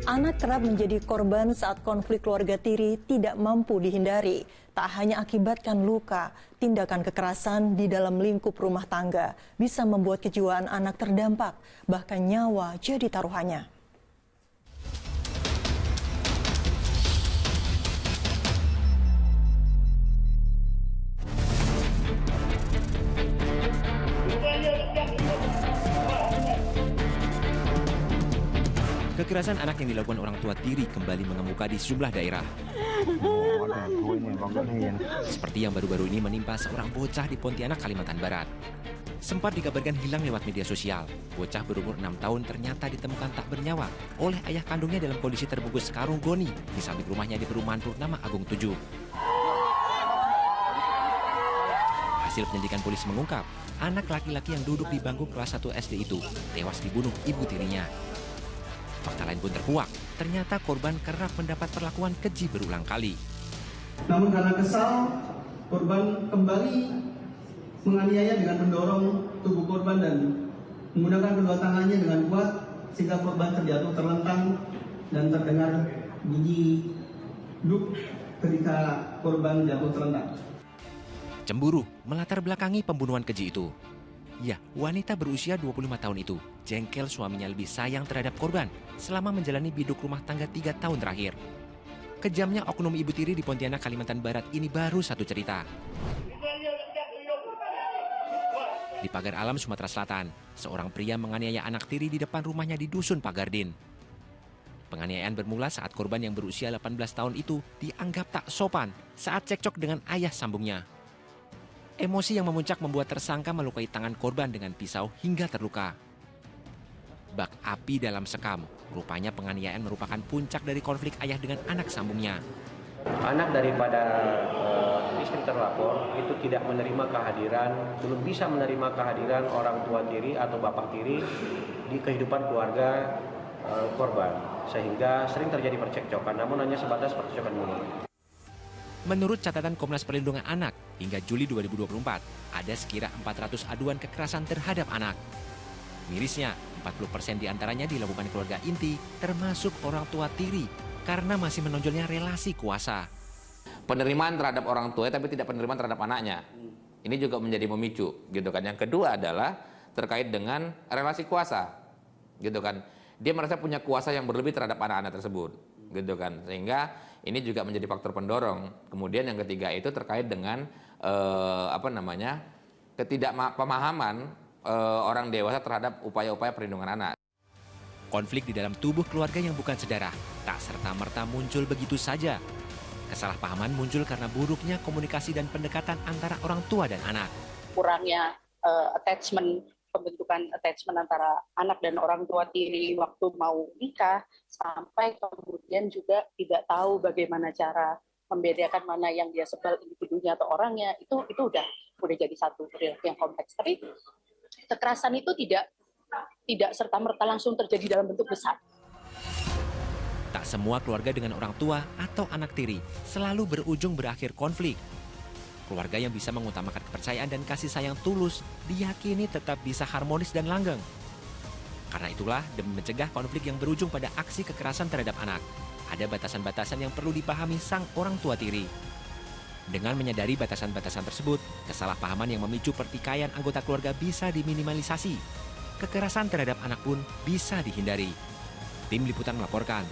Anak kerap menjadi korban saat konflik keluarga tiri tidak mampu dihindari. Tak hanya akibatkan luka, tindakan kekerasan di dalam lingkup rumah tangga bisa membuat kejiwaan anak terdampak, bahkan nyawa jadi taruhannya. Kekerasan anak yang dilakukan orang tua tiri kembali mengemuka di sejumlah daerah. Seperti yang baru-baru ini menimpa seorang bocah di Pontianak, Kalimantan Barat. Sempat dikabarkan hilang lewat media sosial, bocah berumur 6 tahun ternyata ditemukan tak bernyawa oleh ayah kandungnya dalam kondisi terbungkus karung goni di samping rumahnya di Perumahan Purnama Agung 7. Hasil penyelidikan polisi mengungkap, anak laki-laki yang duduk di bangku kelas 1 SD itu tewas dibunuh ibu tirinya. Fakta lain pun terkuak, ternyata korban kerap mendapat perlakuan keji berulang kali. Namun karena kesal, korban kembali menganiaya dengan mendorong tubuh korban dan menggunakan kedua tangannya dengan kuat sehingga korban terjatuh terlentang dan terdengar bunyi duk ketika korban jatuh terlentang. Cemburu melatar belakangi pembunuhan keji itu. Ya, wanita berusia 25 tahun itu jengkel suaminya lebih sayang terhadap korban selama menjalani biduk rumah tangga 3 tahun terakhir. Kejamnya oknum ibu tiri di Pontianak, Kalimantan Barat ini baru satu cerita. Di Pagar Alam, Sumatera Selatan, seorang pria menganiaya anak tiri di depan rumahnya di Dusun Pagardin. Penganiayaan bermula saat korban yang berusia 18 tahun itu dianggap tak sopan saat cekcok dengan ayah sambungnya. Emosi yang memuncak membuat tersangka melukai tangan korban dengan pisau hingga terluka. Bak api dalam sekam, rupanya penganiayaan merupakan puncak dari konflik ayah dengan anak sambungnya. Anak daripada istri terlapor itu tidak menerima kehadiran, belum bisa menerima kehadiran orang tua tiri atau bapak tiri di kehidupan keluarga korban. Sehingga sering terjadi percekcokan, namun hanya sebatas percekcokan mulut. Menurut catatan Komnas Perlindungan Anak, hingga Juli 2024, ada sekira 400 aduan kekerasan terhadap anak. Mirisnya, 40% diantaranya dilakukan keluarga inti, termasuk orang tua tiri, karena masih menonjolnya relasi kuasa. Penerimaan terhadap orang tua, tapi tidak penerimaan terhadap anaknya. Ini juga menjadi memicu, gitu kan. Yang kedua adalah terkait dengan relasi kuasa, gitu kan. Dia merasa punya kuasa yang berlebih terhadap anak-anak tersebut, gitu kan. Sehingga ini juga menjadi faktor pendorong. Kemudian yang ketiga itu terkait dengan ketidakpemahaman orang dewasa terhadap upaya-upaya perlindungan anak. Konflik di dalam tubuh keluarga yang bukan saudara tak serta-merta muncul begitu saja. Kesalahpahaman muncul karena buruknya komunikasi dan pendekatan antara orang tua dan anak. Kurangnya pembentukan attachment antara anak dan orang tua tiri waktu mau nikah, sampai kemudian juga tidak tahu bagaimana cara membedakan mana yang dia sebel individunya atau orangnya, itu udah jadi satu real yang kompleks. Tapi kekerasan itu tidak serta-merta langsung terjadi dalam bentuk besar. Tak semua keluarga dengan orang tua atau anak tiri selalu berujung berakhir konflik. Keluarga yang bisa mengutamakan kepercayaan dan kasih sayang tulus diyakini tetap bisa harmonis dan langgeng. Karena itulah, demi mencegah konflik yang berujung pada aksi kekerasan terhadap anak, ada batasan-batasan yang perlu dipahami sang orang tua tiri. Dengan menyadari batasan-batasan tersebut, kesalahpahaman yang memicu pertikaian anggota keluarga bisa diminimalisasi. Kekerasan terhadap anak pun bisa dihindari. Tim Liputan melaporkan.